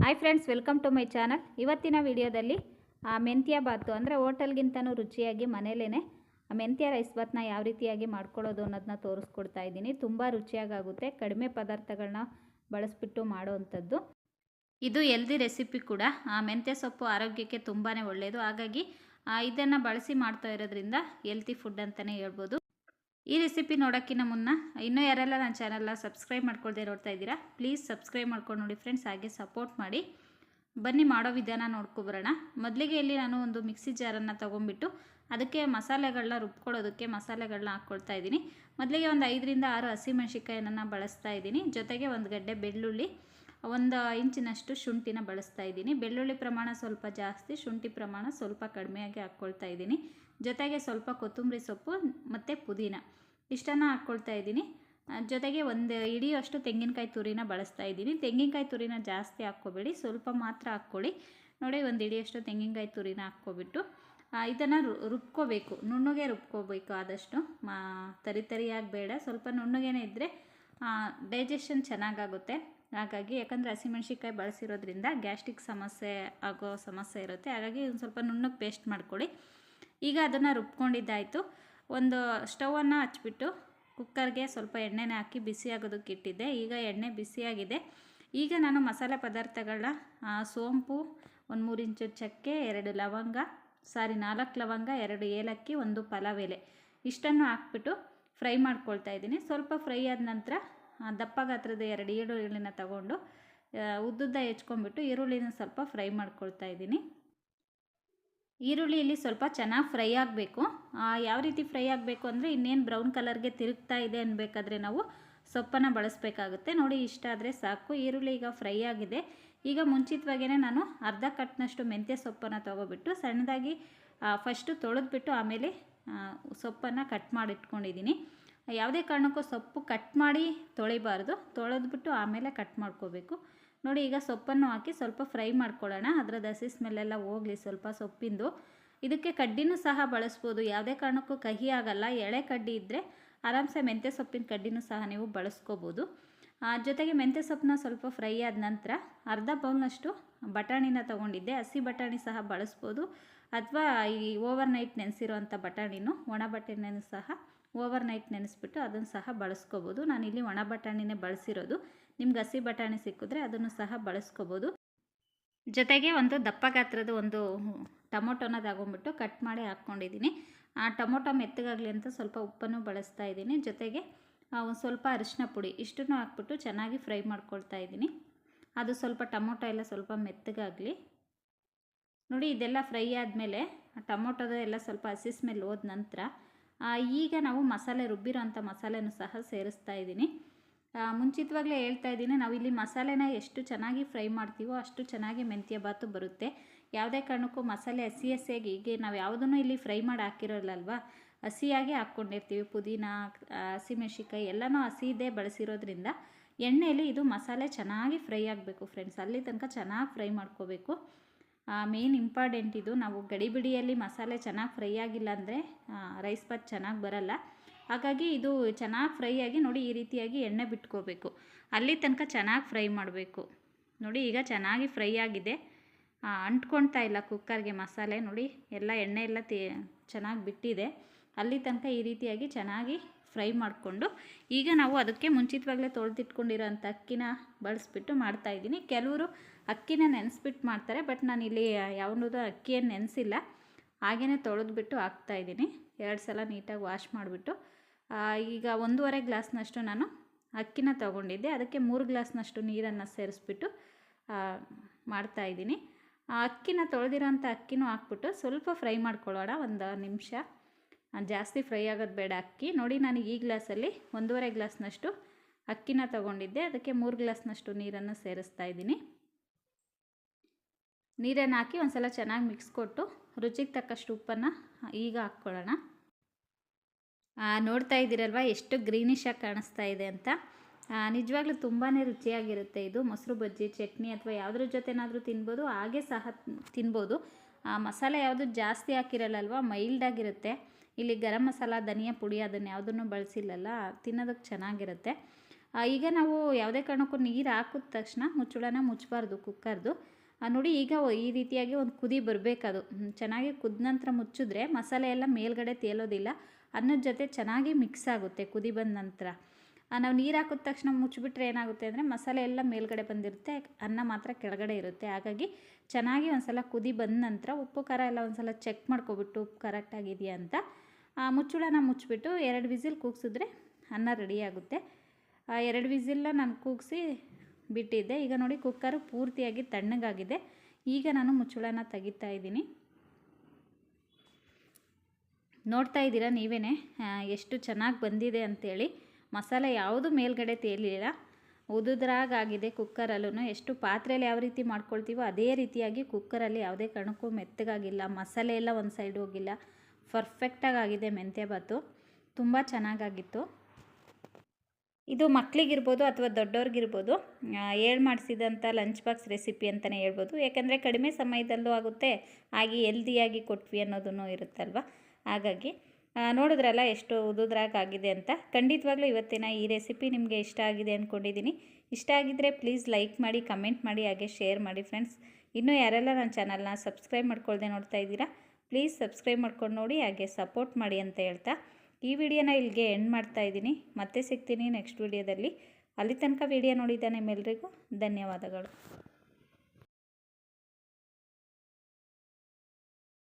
Hi friends, welcome to my channel. ಇವತ್ತಿನ ವಿಡಿಯೋದಲ್ಲಿ ಮೆಂತ್ಯ ಬಾತು ಅಂದರೆ ಹೋಟೆಲ್ಗಿಂತನೂ ರುಚಿಯಾಗಿ ಮನೇಲೇ ಮೆಂತ್ಯ ರೈಸ್ ಬಾತ್ನ ಯಾವ ರೀತಿಯಾಗಿ ಮಾಡ್ಕೊಳ್ಳೋದು ಅನ್ನೋದನ್ನ ತೋರಿಸ್ಕೊಡ್ತಾ ಇದ್ದೀನಿ. ತುಂಬ ರುಚಿಯಾಗುತ್ತೆ, ಕಡಿಮೆ ಪದಾರ್ಥಗಳನ್ನ ಬಳಸಿಬಿಟ್ಟು ಮಾಡೋವಂಥದ್ದು. ಇದು ಹೆಲ್ದಿ ರೆಸಿಪಿ ಕೂಡ. ಮೆಂತ್ಯ ಸೊಪ್ಪು ಆರೋಗ್ಯಕ್ಕೆ ತುಂಬಾ ಒಳ್ಳೆಯದು. ಹಾಗಾಗಿ ಇದನ್ನು ಬಳಸಿ ಮಾಡ್ತಾ ಇರೋದ್ರಿಂದ ಹೆಲ್ತಿ ಫುಡ್ ಅಂತಲೇ ಹೇಳ್ಬೋದು. ಈ ರೆಸಿಪಿ ನೋಡೋಕ್ಕಿಂತ ಮುನ್ನ ಇನ್ನೂ ಯಾರೆಲ್ಲ ನನ್ನ ಚಾನಲ್ನ ಸಬ್ಸ್ಕ್ರೈಬ್ ಮಾಡ್ಕೊಳ್ದೆ ನೋಡ್ತಾ ಇದ್ದೀರಾ, ಪ್ಲೀಸ್ ಸಬ್ಸ್ಕ್ರೈಬ್ ಮಾಡ್ಕೊಂಡು ನೋಡಿ ಫ್ರೆಂಡ್ಸ್. ಹಾಗೆ ಸಪೋರ್ಟ್ ಮಾಡಿ. ಬನ್ನಿ ಮಾಡೋ ವಿಧಾನ ನೋಡ್ಕೊಬರೋಣ. ಮೊದಲಿಗೆ ಇಲ್ಲಿ ನಾನು ಒಂದು ಮಿಕ್ಸಿ ಜಾರನ್ನು ತೊಗೊಂಡ್ಬಿಟ್ಟು ಅದಕ್ಕೆ ಮಸಾಲೆಗಳನ್ನ ರುಬ್ಕೊಳ್ಳೋದಕ್ಕೆ ಮಸಾಲೆಗಳನ್ನ ಹಾಕ್ಕೊಳ್ತಾ ಇದ್ದೀನಿ. ಮೊದಲಿಗೆ ಒಂದು 5 ರಿಂದ 6 ಹಸಿಮೆಣಸಿಕಾಯಿಯನ್ನು ಬಳಸ್ತಾ ಇದ್ದೀನಿ. ಜೊತೆಗೆ ಒಂದು ಗಡ್ಡೆ ಬೆಳ್ಳುಳ್ಳಿ, 1 ಇಂಚಿನಷ್ಟು ಶುಂಠಿನ ಬಳಸ್ತಾ ಇದ್ದೀನಿ. ಬೆಳ್ಳುಳ್ಳಿ ಪ್ರಮಾಣ ಸ್ವಲ್ಪ ಜಾಸ್ತಿ, ಶುಂಠಿ ಪ್ರಮಾಣ ಸ್ವಲ್ಪ ಕಡಿಮೆಯಾಗಿ ಹಾಕ್ಕೊಳ್ತಾ ಇದ್ದೀನಿ. ಜೊತೆಗೆ ಸ್ವಲ್ಪ ಕೊತ್ತಂಬರಿ ಸೊಪ್ಪು ಮತ್ತು ಪುದೀನ ಇಷ್ಟನ್ನು ಹಾಕ್ಕೊಳ್ತಾ ಇದ್ದೀನಿ. ಜೊತೆಗೆ ಒಂದು ಹಿಡಿಯೋಷ್ಟು ತೆಂಗಿನಕಾಯಿ ತುರಿನ ಬಳಸ್ತಾ ಇದ್ದೀನಿ. ತೆಂಗಿನಕಾಯಿ ತುರಿನ ಜಾಸ್ತಿ ಹಾಕ್ಕೋಬೇಡಿ, ಸ್ವಲ್ಪ ಮಾತ್ರ ಹಾಕ್ಕೊಳ್ಳಿ. ನೋಡಿ, ಒಂದು ಹಿಡಿಯೋಷ್ಟು ತೆಂಗಿನಕಾಯಿ ತುರಿನ ಹಾಕ್ಕೊಬಿಟ್ಟು ಇದನ್ನು ರುಬ್ಕೋಬೇಕು. ನುಣ್ಣಗೆ ರುಬ್ಕೋಬೇಕು, ಆದಷ್ಟು ತರಿಯಾಗಿ ಬೇಡ, ಸ್ವಲ್ಪ ನುಣ್ಣಗೇನೆ ಇದ್ದರೆ ಡೈಜೆಷನ್ ಚೆನ್ನಾಗಾಗುತ್ತೆ. ಹಾಗಾಗಿ ಯಾಕಂದರೆ ಹಸಿಮೆಣ್ಸಿಕಾಯಿ ಬಳಸಿರೋದ್ರಿಂದ ಗ್ಯಾಸ್ಟ್ರಿಕ್ ಸಮಸ್ಯೆ ಆಗೋ ಸಮಸ್ಯೆ ಇರುತ್ತೆ. ಹಾಗಾಗಿ ಒಂದು ಸ್ವಲ್ಪ ನುಣ್ಣಗೆ ಪೇಸ್ಟ್ ಮಾಡ್ಕೊಳ್ಳಿ. ಈಗ ಅದನ್ನು ರುಬ್ಕೊಂಡಿದ್ದಾಯಿತು. ಒಂದು ಸ್ಟವನ್ನು ಹಚ್ಬಿಟ್ಟು ಕುಕ್ಕರ್ಗೆ ಸ್ವಲ್ಪ ಎಣ್ಣೆನ ಹಾಕಿ ಬಿಸಿ ಆಗೋದಕ್ಕೆ ಇಟ್ಟಿದ್ದೆ. ಈಗ ಎಣ್ಣೆ ಬಿಸಿಯಾಗಿದೆ. ಈಗ ನಾನು ಮಸಾಲೆ ಪದಾರ್ಥಗಳನ್ನ ಸೋಂಪು, 1-3 ಇಂಚು ಚಕ್ಕೆ, 4 ಲವಂಗ, 2 ಏಲಕ್ಕಿ, 1 ಪಲಾವ್ ಎಲೆ ಇಷ್ಟನ್ನು ಹಾಕ್ಬಿಟ್ಟು ಫ್ರೈ ಮಾಡ್ಕೊಳ್ತಾ ಇದ್ದೀನಿ. ಸ್ವಲ್ಪ ಫ್ರೈ ಆದ ನಂತರ ದಪ್ಪ ಗಾತ್ರದ 2 ಈರುಳ್ಳಿನ ತಗೊಂಡು ಉದ್ದುದ್ದ ಹೆಚ್ಕೊಂಡ್ಬಿಟ್ಟು ಈರುಳ್ಳಿನ ಸ್ವಲ್ಪ ಫ್ರೈ ಮಾಡ್ಕೊಳ್ತಾ ಇದ್ದೀನಿ. ಈರುಳ್ಳಿ ಇಲ್ಲಿ ಸ್ವಲ್ಪ ಚೆನ್ನಾಗಿ ಫ್ರೈ ಆಗಬೇಕು. ಯಾವ ರೀತಿ ಫ್ರೈ ಆಗಬೇಕು ಅಂದರೆ, ಇನ್ನೇನು ಬ್ರೌನ್ ಕಲರ್ಗೆ ತಿರುಗ್ತಾ ಇದೆ ಅನ್ಬೇಕಾದ್ರೆ ನಾವು ಸೊಪ್ಪನ್ನು ಬಳಸಬೇಕಾಗುತ್ತೆ. ನೋಡಿ, ಇಷ್ಟ ಆದರೆ ಸಾಕು. ಈರುಳ್ಳಿ ಈಗ ಫ್ರೈ ಆಗಿದೆ. ಈಗ ಮುಂಚಿತವಾಗೇ ನಾನು ಅರ್ಧ ಕಟ್ನಷ್ಟು ಮೆಂತ್ಯ ಸೊಪ್ಪನ್ನು ತೊಗೊಬಿಟ್ಟು ಸಣ್ಣದಾಗಿ ಫಸ್ಟು ತೊಳೆದ್ಬಿಟ್ಟು ಆಮೇಲೆ ಸೊಪ್ಪನ್ನು ಕಟ್ ಮಾಡಿಟ್ಕೊಂಡಿದ್ದೀನಿ. ಯಾವುದೇ ಕಾರಣಕ್ಕೂ ಸೊಪ್ಪು ಕಟ್ ಮಾಡಿ ತೊಳಿಬಾರ್ದು, ತೊಳೆದ್ಬಿಟ್ಟು ಆಮೇಲೆ ಕಟ್ ಮಾಡ್ಕೋಬೇಕು. ನೋಡಿ, ಈಗ ಸೊಪ್ಪನ್ನು ಹಾಕಿ ಸ್ವಲ್ಪ ಫ್ರೈ ಮಾಡ್ಕೊಳ್ಳೋಣ. ಅದರದ್ದು ಹಸಿ ಸ್ಮೆಲ್ಲೆಲ್ಲ ಹೋಗಲಿ ಸ್ವಲ್ಪ ಸೊಪ್ಪಿಂದು. ಇದಕ್ಕೆ ಕಡ್ಡಿನೂ ಸಹ ಬಳಸ್ಬೋದು, ಯಾವುದೇ ಕಾರಣಕ್ಕೂ ಕಹಿ ಆಗಲ್ಲ. ಎಳೆ ಕಡ್ಡಿ ಇದ್ದರೆ ಆರಾಮ್ಸೆ ಮೆಂತ್ಯ ಸೊಪ್ಪಿನ ಕಡ್ಡಿನೂ ಸಹ ನೀವು ಬಳಸ್ಕೋಬೋದು. ಜೊತೆಗೆ ಮೆಂತ್ಯ ಸೊಪ್ಪನ್ನ ಸ್ವಲ್ಪ ಫ್ರೈ ಆದ ನಂತರ ಅರ್ಧ ಬೌಲ್ನಷ್ಟು ಬಟಾಣಿನ ತೊಗೊಂಡಿದ್ದೆ. ಹಸಿ ಬಟಾಣಿ ಸಹ ಬಳಸ್ಬೋದು, ಅಥವಾ ಈ ಓವರ್ ನೈಟ್ ನೆನೆಸಿರೋವಂಥ ಬಟಾಣಿನೂ, ಒಣ ಬಟಾಣಿನೂ ಸಹ ಓವರ್ ನೈಟ್ ನೆನೆಸ್ಬಿಟ್ಟು ಅದನ್ನು ಸಹ ಬಳಸ್ಕೋಬೋದು. ನಾನಿಲ್ಲಿ ಒಣ ಬಟಾಣಿನೇ ಬಳಸಿರೋದು. ನಿಮ್ಗೆ ಹಸಿ ಬಟಾಣಿ ಸಿಕ್ಕಿದ್ರೆ ಅದನ್ನು ಸಹ ಬಳಸ್ಕೋಬೋದು. ಜೊತೆಗೆ ಒಂದು ದಪ್ಪ ಗಾತ್ರದ ಒಂದು ಟೊಮೊಟೊನ ತಗೊಂಡ್ಬಿಟ್ಟು ಕಟ್ ಮಾಡಿ ಹಾಕ್ಕೊಂಡಿದ್ದೀನಿ. ಆ ಟೊಮೊಟೊ ಮೆತ್ತಗಾಗಲಿ ಅಂತ ಸ್ವಲ್ಪ ಉಪ್ಪನ್ನು ಬಳಸ್ತಾ ಇದ್ದೀನಿ. ಜೊತೆಗೆ ಒಂದು ಸ್ವಲ್ಪ ಅರಿಶಿನ ಪುಡಿ ಇಷ್ಟನ್ನು ಹಾಕ್ಬಿಟ್ಟು ಚೆನ್ನಾಗಿ ಫ್ರೈ ಮಾಡ್ಕೊಳ್ತಾ ಇದ್ದೀನಿ. ಅದು ಸ್ವಲ್ಪ ಟೊಮೊಟೊ ಎಲ್ಲ ಸ್ವಲ್ಪ ಮೆತ್ತಗಾಗಲಿ. ನೋಡಿ, ಇದೆಲ್ಲ ಫ್ರೈ ಆದಮೇಲೆ ಟೊಮೊಟೊದ ಎಲ್ಲ ಸ್ವಲ್ಪ ಹಸಿ ಸ್ಮೆಲ್ ಹೋದ ನಂತರ ಈಗ ನಾವು ಮಸಾಲೆ ರುಬ್ಬಿರೋಂಥ ಮಸಾಲೆನೂ ಸಹ ಸೇರಿಸ್ತಾ ಇದ್ದೀನಿ. ಮುಂಚಿತವಾಗಲೇ ಹೇಳ್ತಾ ಇದ್ದೀನಿ, ನಾವಿಲ್ಲಿ ಮಸಾಲೆನ ಎಷ್ಟು ಚೆನ್ನಾಗಿ ಫ್ರೈ ಮಾಡ್ತೀವೋ ಅಷ್ಟು ಚೆನ್ನಾಗಿ ಮೆಂತ್ಯ ಬಾತು ಬರುತ್ತೆ. ಯಾವುದೇ ಕಾರಣಕ್ಕೂ ಮಸಾಲೆ ಹಸಿಯಾಗಿ ಈಗ ನಾವು ಯಾವುದನ್ನು ಇಲ್ಲಿ ಫ್ರೈ ಮಾಡಿ ಹಾಕಿರೋಲ್ಲಲ್ವ, ಹಸಿಯಾಗಿ ಹಾಕ್ಕೊಂಡಿರ್ತೀವಿ. ಪುದೀನ, ಹಸಿಮೆಣ್ಸಿಕಾಯಿ ಎಲ್ಲನೂ ಹಸಿದೇ ಬಳಸಿರೋದ್ರಿಂದ ಎಣ್ಣೆಯಲ್ಲಿ ಇದು ಮಸಾಲೆ ಚೆನ್ನಾಗಿ ಫ್ರೈ ಆಗಬೇಕು ಫ್ರೆಂಡ್ಸ್. ಅಲ್ಲಿ ತನಕ ಚೆನ್ನಾಗಿ ಫ್ರೈ ಮಾಡ್ಕೋಬೇಕು. ಮೇನ್ ಇಂಪಾರ್ಟೆಂಟ್ ಇದು. ನಾವು ಗಡಿಬಿಡಿಯಲ್ಲಿ ಮಸಾಲೆ ಚೆನ್ನಾಗಿ ಫ್ರೈ ಆಗಿಲ್ಲ ಅಂದರೆ ರೈಸ್ ಬಾತ್ ಚೆನ್ನಾಗಿ ಬರಲ್ಲ. ಹಾಗಾಗಿ ಇದು ಚೆನ್ನಾಗಿ ಫ್ರೈ ಆಗಿ ನೋಡಿ ಈ ರೀತಿಯಾಗಿ ಎಣ್ಣೆ ಬಿಟ್ಕೋಬೇಕು. ಅಲ್ಲಿ ತನಕ ಚೆನ್ನಾಗಿ ಫ್ರೈ ಮಾಡಬೇಕು. ನೋಡಿ, ಈಗ ಚೆನ್ನಾಗಿ ಫ್ರೈ ಆಗಿದೆ, ಅಂಟ್ಕೊಳ್ತಾ ಇಲ್ಲ ಕುಕ್ಕರ್ಗೆ ಮಸಾಲೆ. ನೋಡಿ, ಎಲ್ಲ ಎಣ್ಣೆ ಎಲ್ಲ ಚೆನ್ನಾಗಿ ಬಿಟ್ಟಿದೆ. ಅಲ್ಲಿ ತನಕ ಈ ರೀತಿಯಾಗಿ ಚೆನ್ನಾಗಿ ಫ್ರೈ ಮಾಡಿಕೊಂಡು ಈಗ ನಾವು ಅದಕ್ಕೆ ಮುಂಚಿತವಾಗಲೇ ತೊಳೆದಿಟ್ಕೊಂಡಿರೋ ಅಂಥ ಅಕ್ಕಿನ ಬಳಸ್ಬಿಟ್ಟು ಮಾಡ್ತಾಯಿದ್ದೀನಿ. ಕೆಲವರು ಅಕ್ಕಿನ ನೆನೆಸ್ಬಿಟ್ಟು ಮಾಡ್ತಾರೆ, ಬಟ್ ನಾನಿಲ್ಲಿ ಯಾವುದೂ ಅಕ್ಕಿಯನ್ನು ನೆನೆಸಿಲ್ಲ, ಹಾಗೇ ತೊಳೆದ್ಬಿಟ್ಟು ಹಾಕ್ತಾಯಿದ್ದೀನಿ. 2 ಸಲ ನೀಟಾಗಿ ವಾಶ್ ಮಾಡಿಬಿಟ್ಟು ಈಗ 1.5 ಗ್ಲಾಸ್ನಷ್ಟು ನಾನು ಅಕ್ಕಿನ ತೊಗೊಂಡಿದ್ದೆ. ಅದಕ್ಕೆ 3 ಗ್ಲಾಸ್ನಷ್ಟು ನೀರನ್ನು ಸೇರಿಸ್ಬಿಟ್ಟು ಮಾಡ್ತಾಯಿದ್ದೀನಿ. ಅಕ್ಕಿನ ತೊಳೆದಿರೋಂಥ ಅಕ್ಕಿನೂ ಹಾಕ್ಬಿಟ್ಟು ಸ್ವಲ್ಪ ಫ್ರೈ ಮಾಡ್ಕೊಳ್ಳೋಣ, 1 ನಿಮಿಷ. ಜಾಸ್ತಿ ಫ್ರೈ ಆಗೋದು ಬೇಡ ಅಕ್ಕಿ. ನೋಡಿ, ನಾನು ಈ ಗ್ಲಾಸಲ್ಲಿ 1.5 ಗ್ಲಾಸ್ನಷ್ಟು ಅಕ್ಕಿನ ತೊಗೊಂಡಿದ್ದೆ. ಅದಕ್ಕೆ 3 ಗ್ಲಾಸ್ನಷ್ಟು ನೀರನ್ನು ಸೇರಿಸ್ತಾ ಇದ್ದೀನಿ. ನೀರನ್ನು ಹಾಕಿ ಒಂದು ಸಲ ಚೆನ್ನಾಗಿ ಮಿಕ್ಸ್ ಕೊಟ್ಟು ರುಚಿಗೆ ತಕ್ಕಷ್ಟು ಉಪ್ಪನ್ನು ಈಗ ಹಾಕ್ಕೊಳ್ಳೋಣ. ನೋಡ್ತಾ ಇದ್ದೀರಲ್ವ ಎಷ್ಟು ಗ್ರೀನಿಶಾಗಿ ಕಾಣಿಸ್ತಾ ಇದೆ ಅಂತ. ನಿಜವಾಗ್ಲೂ ತುಂಬಾ ರುಚಿಯಾಗಿರುತ್ತೆ ಇದು. ಮೊಸರು ಬಜ್ಜಿ, ಚಟ್ನಿ ಅಥವಾ ಯಾವುದ್ರ ಜೊತೆನಾದರೂ ತಿನ್ಬೋದು, ಹಾಗೆ ಸಹ ತಿನ್ಬೋದು. ಮಸಾಲೆ ಯಾವುದು ಜಾಸ್ತಿ ಹಾಕಿರಲ್ಲಲ್ವ, ಮೈಲ್ಡಾಗಿರುತ್ತೆ. ಇಲ್ಲಿ ಗರಂ ಮಸಾಲ, ಧನಿಯಾ ಪುಡಿ ಅದನ್ನು ಯಾವುದನ್ನು ಬಳಸಿಲ್ಲಲ್ಲ, ತಿನ್ನೋದಕ್ಕೆ ಚೆನ್ನಾಗಿರುತ್ತೆ. ಈಗ ನಾವು ಯಾವುದೇ ಕಾರಣಕ್ಕೂ ನೀರು ಹಾಕಿದ ತಕ್ಷಣ ಮುಚ್ಚಳನ ಮುಚ್ಚಬಾರ್ದು ಕುಕ್ಕರ್ದು. ನೋಡಿ ಈಗ ಈ ರೀತಿಯಾಗಿ ಒಂದು ಕುದಿ ಬರಬೇಕದು. ಚೆನ್ನಾಗಿ ಕುದ ನಂತರ ಮುಚ್ಚಿದ್ರೆ ಮಸಾಲೆ ಎಲ್ಲ ಮೇಲ್ಗಡೆ ತೇಲೋದಿಲ್ಲ, ಅನ್ನದ ಜೊತೆ ಚೆನ್ನಾಗಿ ಮಿಕ್ಸ್ ಆಗುತ್ತೆ ಕುದಿ ಬಂದ ನಂತರ. ನಾವು ನೀರು ಹಾಕಿದ ತಕ್ಷಣ ಮುಚ್ಚಿಬಿಟ್ರೆ ಏನಾಗುತ್ತೆ ಅಂದರೆ ಮಸಾಲೆ ಎಲ್ಲ ಮೇಲ್ಗಡೆ ಬಂದಿರುತ್ತೆ, ಅನ್ನ ಮಾತ್ರ ಕೆಳಗಡೆ ಇರುತ್ತೆ. ಹಾಗಾಗಿ ಚೆನ್ನಾಗಿ ಒಂದು ಸಲ ಕುದಿ ಬಂದ ನಂತರ ಉಪ್ಪು ಖಾರ ಎಲ್ಲ ಒಂದು ಸಲ ಚೆಕ್ ಮಾಡ್ಕೊಬಿಟ್ಟು ಉಪ್ಪು ಕರೆಕ್ಟಾಗಿದೆಯಾ ಅಂತ ಮುಚ್ಚಳನ ಮುಚ್ಚಿಬಿಟ್ಟು 2 ವಿಸಿಲ್ ಕೂಗಿಸಿದ್ರೆ ಅನ್ನ ರೆಡಿಯಾಗುತ್ತೆ. 2 ವಿಸಿಲ್ನ ನಾನು ಕೂಗಿಸಿ ಬಿಟ್ಟಿದ್ದೆ. ಈಗ ನೋಡಿ ಕುಕ್ಕರು ಪೂರ್ತಿಯಾಗಿ ತಣ್ಣಗಾಗಿದೆ. ಈಗ ನಾನು ಮುಚ್ಚಳನ ತೆಗಿತಾ ಇದ್ದೀನಿ. ನೋಡ್ತಾ ಇದ್ದೀರಾ ನೀವೇ ಎಷ್ಟು ಚೆನ್ನಾಗಿ ಬಂದಿದೆ ಅಂಥೇಳಿ. ಮಸಾಲೆ ಯಾವುದು ಮೇಲ್ಗಡೆ ತೇಲಿಲ್ಲ, ಉದುದ್ರಾಗಾಗಿದೆ. ಕುಕ್ಕರಲ್ಲೂ ಎಷ್ಟು ಪಾತ್ರೆಯಲ್ಲಿ ಯಾವ ರೀತಿ ಮಾಡ್ಕೊಳ್ತೀವೋ ಅದೇ ರೀತಿಯಾಗಿ ಕುಕ್ಕರಲ್ಲಿ ಯಾವುದೇ ಕಾರಣಕ್ಕೂ ಮೆತ್ತಗಾಗಿಲ್ಲ, ಮಸಾಲೆ ಎಲ್ಲ ಒಂದು ಸೈಡ್ ಹೋಗಿಲ್ಲ, ಪರ್ಫೆಕ್ಟಾಗಿ ಆಗಿದೆ ಮೆಂತ್ಯ ಬಾತು. ತುಂಬ ಚೆನ್ನಾಗಾಗಿತ್ತು. ಇದು ಮಕ್ಕಳಿಗಿರ್ಬೋದು ಅಥವಾ ದೊಡ್ಡವ್ರಿಗಿರ್ಬೋದು ಹೇಳಿ ಮಾಡಿಸಿದಂಥ ಲಂಚ್ ಬಾಕ್ಸ್ ರೆಸಿಪಿ ಅಂತಲೇ ಹೇಳ್ಬೋದು. ಯಾಕೆಂದರೆ ಕಡಿಮೆ ಸಮಯದಲ್ಲೂ ಆಗುತ್ತೆ, ಹಾಗೆ ಹೆಲ್ದಿಯಾಗಿ ಕೊಟ್ವಿ ಅನ್ನೋದೂ ಇರುತ್ತಲ್ವ. ಹಾಗಾಗಿ ನೋಡಿದ್ರಲ್ಲ ಎಷ್ಟು ಉದುದ್ರಾಗಾಗಿದೆ ಅಂತ. ಖಂಡಿತವಾಗ್ಲೂ ಇವತ್ತಿನ ಈ ರೆಸಿಪಿ ನಿಮಗೆ ಇಷ್ಟ ಆಗಿದೆ ಅಂದ್ಕೊಂಡಿದ್ದೀನಿ. ಇಷ್ಟ ಆಗಿದ್ದರೆ ಪ್ಲೀಸ್ ಲೈಕ್ ಮಾಡಿ, ಕಮೆಂಟ್ ಮಾಡಿ, ಹಾಗೆ ಶೇರ್ ಮಾಡಿ ಫ್ರೆಂಡ್ಸ್. ಇನ್ನೂ ಯಾರೆಲ್ಲ ನನ್ನ ಚಾನಲ್ನ ಸಬ್ಸ್ಕ್ರೈಬ್ ಮಾಡ್ಕೊಳ್ದೆ ನೋಡ್ತಾ ಇದ್ದೀರಾ, ಪ್ಲೀಸ್ ಸಬ್ಸ್ಕ್ರೈಬ್ ಮಾಡ್ಕೊಂಡು ನೋಡಿ, ಹಾಗೆ ಸಪೋರ್ಟ್ ಮಾಡಿ ಅಂತ ಹೇಳ್ತಾ ಈ ವಿಡಿಯೋನ ಇಲ್ಲಿಗೆ ಎಂಡ್ ಮಾಡ್ತಾ ಇದ್ದೀನಿ. ಮತ್ತೆ ಸಿಗ್ತೀನಿ ನೆಕ್ಸ್ಟ್ ವಿಡಿಯೋದಲ್ಲಿ. ಅಲ್ಲಿ ತನಕ ವಿಡಿಯೋ ನೋಡಿದ ನಿಮ್ಮೆಲ್ಲರಿಗೂ ಧನ್ಯವಾದಗಳು.